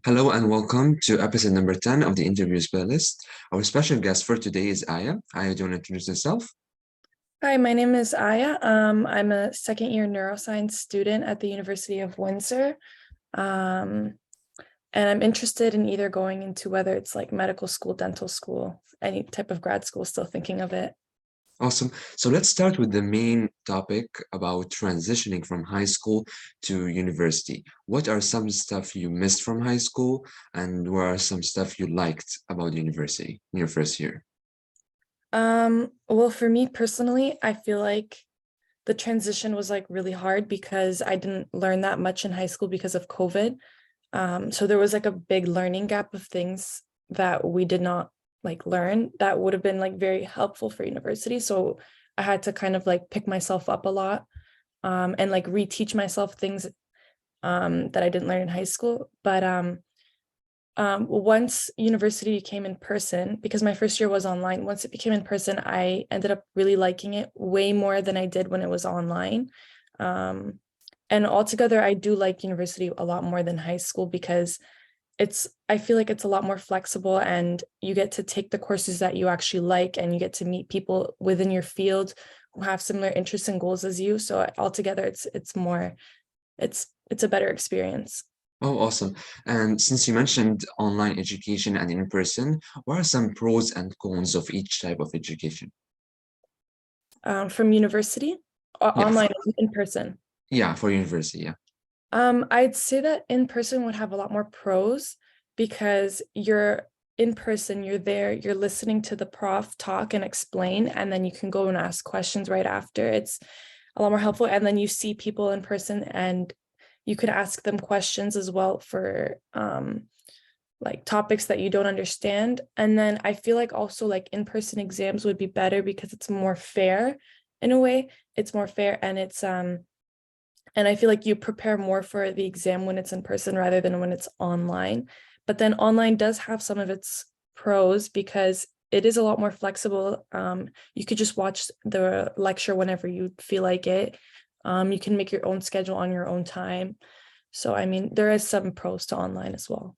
Hello and welcome to episode number 10 of the Interviews playlist. Our special guest for today is Aya. Aya, do you want to introduce yourself? Hi, my name is Aya. I'm a second year neuroscience student at the University of Windsor. Um, and I'm interested in either going into whether it's like medical school, dental school, any type of grad school, still thinking of it. Awesome. So let's start with the main topic about transitioning from high school to university. What are some stuff you missed from high school, and what are some stuff you liked about university in your first year? Well, for me personally, I feel like the transition was like really hard because I didn't learn that much in high school because of COVID. So there was like a big learning gap of things that we did not like learn that would have been like very helpful for university. So I had to kind of like pick myself up a lot and like reteach myself things that I didn't learn in high school. But once university came in person, because my first year was online, once it became in person, I ended up really liking it way more than I did when it was online. Um, and altogether, I do like university a lot more than high school because I feel like it's a lot more flexible and you get to take the courses that you actually like and you get to meet people within your field who have similar interests and goals as you. So altogether, it's a better experience. Oh, awesome. And since you mentioned online education and in person, what are some pros and cons of each type of education? From university, Yeah, online, in person. yeah, for university, yeah. I'd say that in person would have a lot more pros because you're in person, you're there, you're listening to the prof talk and explain, and then you can go and ask questions right after. It's a lot more helpful. And then you see people in person and you could ask them questions as well for like topics that you don't understand. And then I feel like also like in-person exams would be better because it's more fair in a way. It's more fair and I feel like you prepare more for the exam when it's in person rather than when it's online. But then online does have some of its pros because it is a lot more flexible. You could just watch the lecture whenever you feel like it. You can make your own schedule on your own time. So, I mean, there is some pros to online as well.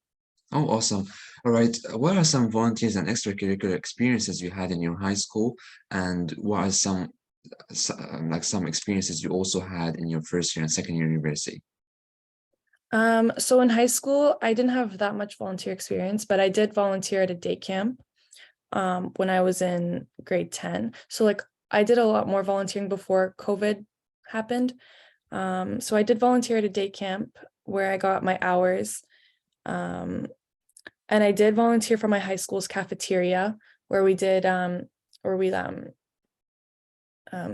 Oh, awesome. All right. What are some volunteers and extracurricular experiences you had in your high school? And what are some experiences you also had in your first year and second year university? So in high school, I didn't have that much volunteer experience, but I did volunteer at a day camp when I was in grade 10. So like I did a lot more volunteering before COVID happened. So I did volunteer at a day camp where I got my hours. Um, and I did volunteer for my high school's cafeteria where we did where we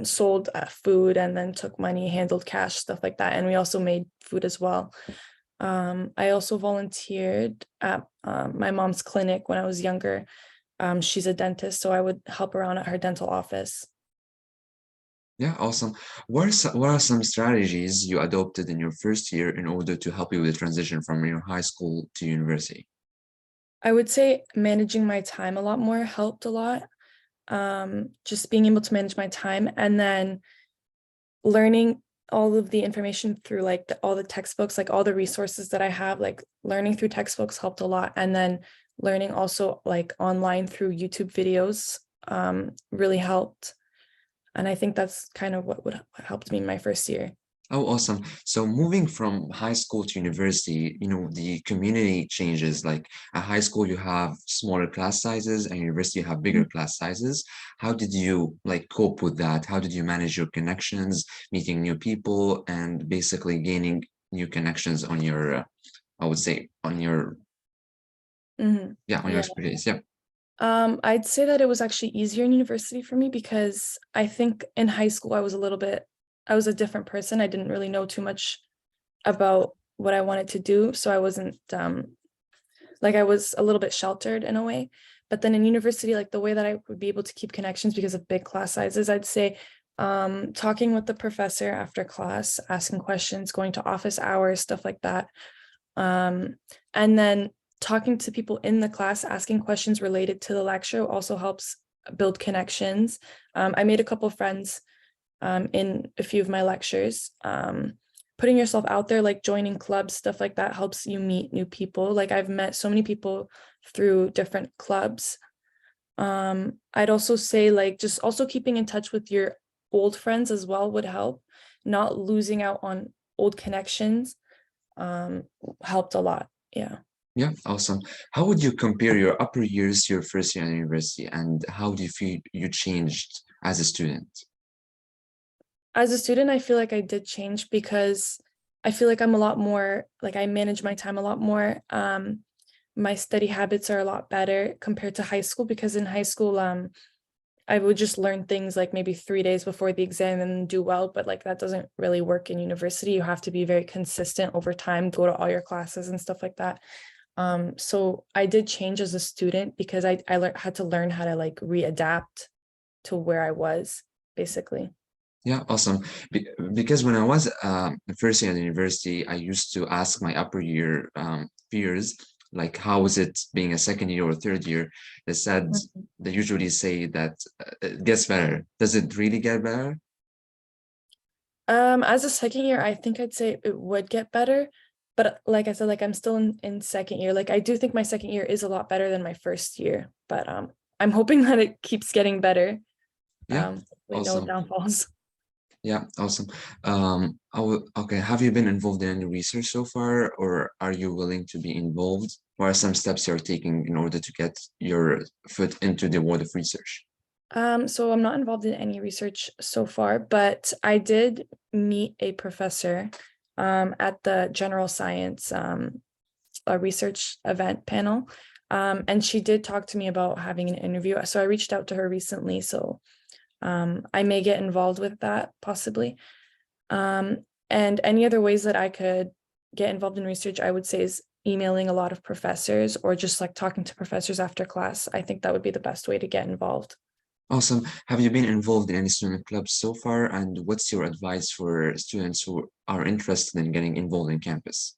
sold food and then took money, handled cash, stuff like that. And we also made food as well. I also volunteered at my mom's clinic when I was younger. She's a dentist, so I would help around at her dental office. Yeah, awesome. What are some strategies you adopted in your first year in order to help you with the transition from your high school to university? I would say managing my time a lot more helped a lot. Just being able to manage my time and then learning all of the information through like all the textbooks, like all the resources that I have, like learning through textbooks helped a lot. And then learning also like online through YouTube videos really helped. And I think that's kind of what helped me in my first year. Oh, awesome. So moving from high school to university, the community changes. Like at high school, you have smaller class sizes, and university, you have bigger class sizes. How did you like cope with that? How did you manage your connections, meeting new people, and basically gaining new connections on your, I would say, on your, yeah, on your Yeah. expertise. Yeah. I'd say that it was actually easier in university for me because I think in high school I was a different person. I didn't really know too much about what I wanted to do. So I wasn't like I was a little bit sheltered in a way. But then in university, like the way that I would be able to keep connections because of big class sizes, I'd say talking with the professor after class, asking questions, going to office hours, stuff like that. Um, and then talking to people in the class, asking questions related to the lecture also helps build connections. I made a couple friends in a few of my lectures. putting yourself out there, like joining clubs, stuff like that helps you meet new people. Like I've met so many people through different clubs. I'd also say like just also keeping in touch with your old friends as well would help. Not losing out on old connections um helped a lot. Yeah. Yeah, awesome. How would you compare your upper years to your first year in university, and how do you feel you changed as a student? As a student, I feel like I did change because I feel like I'm a lot more like I manage my time a lot more. My study habits are a lot better compared to high school because in high school, I would just learn things like maybe 3 days before the exam and do well, but like that doesn't really work in university. You have to be very consistent over time, go to all your classes and stuff like that. So I did change as a student because had to learn how to like readapt to where I was basically. Yeah, awesome. Because when I was first year in university, I used to ask my upper year peers, like, how is it being a second year or third year? They said Mhm. they usually say that it gets better. Does it really get better? As a second year, I think I'd say it would get better. But like I said, like I'm still in second year. Like I do think my second year is a lot better than my first year, but I'm hoping that it keeps getting better. Yeah, Wait, no awesome. downfalls. Yeah, awesome. Okay, have you been involved in any research so far, or are you willing to be involved? What are some steps you're taking in order to get your foot into the world of research? So I'm not involved in any research so far, but I did meet a professor at the general science a research event panel. And she did talk to me about having an interview. So I reached out to her recently. So I may get involved with that possibly. And any other ways that I could get involved in research, I would say is emailing a lot of professors or just like talking to professors after class. I think that would be the best way to get involved. Awesome. Have you been involved in any student clubs so far? And what's your advice for students who are interested in getting involved in campus?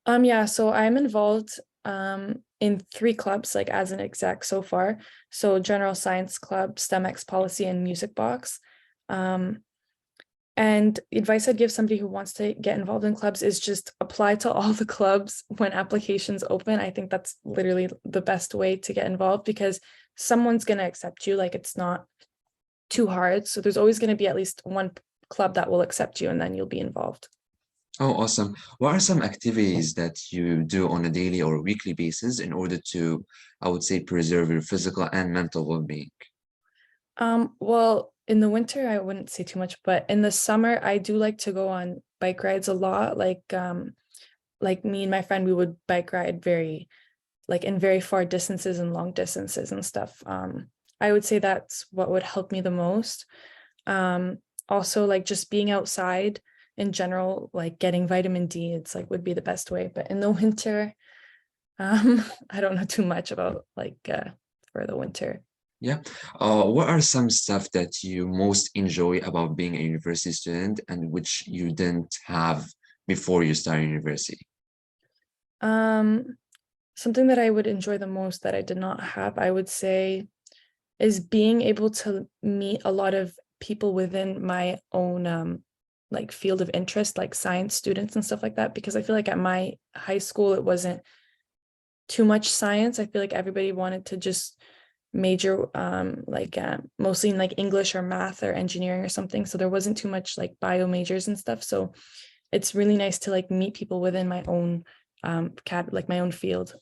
Yeah, so I'm involved in 3 clubs, like as an exec so far. So General Science Club, STEMX Policy, and Music Box. Um, And the advice I'd give somebody who wants to get involved in clubs is just apply to all the clubs when applications open. I think that's literally the best way to get involved because someone's going to accept you. Like it's not too hard. So there's always going to be at least one club that will accept you and then you'll be involved. Oh, awesome. What are some activities that you do on a daily or weekly basis in order to, I would say, preserve your physical and mental well-being? Well, in the winter, I wouldn't say too much, but in the summer, I do like to go on bike rides a lot. Like me and my friend, we would bike ride very like in very far distances and long distances and stuff. I would say that's what would help me the most. Um, Also like just being outside in general, like getting vitamin D, it's like would be the best way. But in the winter, I don't know too much about like for the winter. Yeah. What are some stuff that you most enjoy about being a university student and which you didn't have before you started university? Um, Something that I would enjoy the most that I did not have, I would say, is being able to meet a lot of people within my own like field of interest, like science students and stuff like that. Because I feel like at my high school it wasn't too much science. I feel like everybody wanted to just major mostly in like English or math or engineering or something. So there wasn't too much like bio majors and stuff. So it's really nice to like meet people within my own like my own field.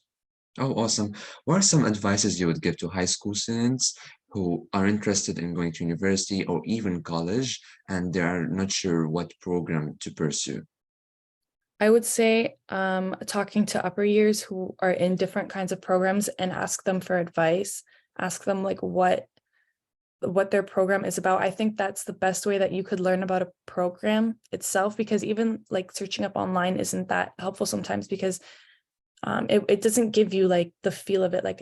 Oh, awesome. What are some advices you would give to high school students who are interested in going to university or even college and they are not sure what program to pursue? I would say talking to upper years who are in different kinds of programs and ask them for advice, ask them like what their program is about. I think that's the best way that you could learn about a program itself because even like searching up online isn't that helpful sometimes because it doesn't give you like the feel of it like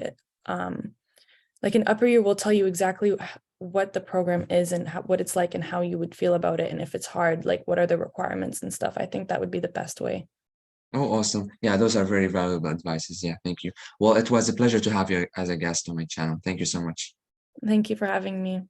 an upper year will tell you exactly what the program is and what it's like and how you would feel about it and if it's hard like what are the requirements and stuff. I think that would be the best way. Oh, awesome. Yeah, those are very valuable advices. Yeah, thank you. Well, it was a pleasure to have you as a guest on my channel. Thank you so much. Thank you for having me.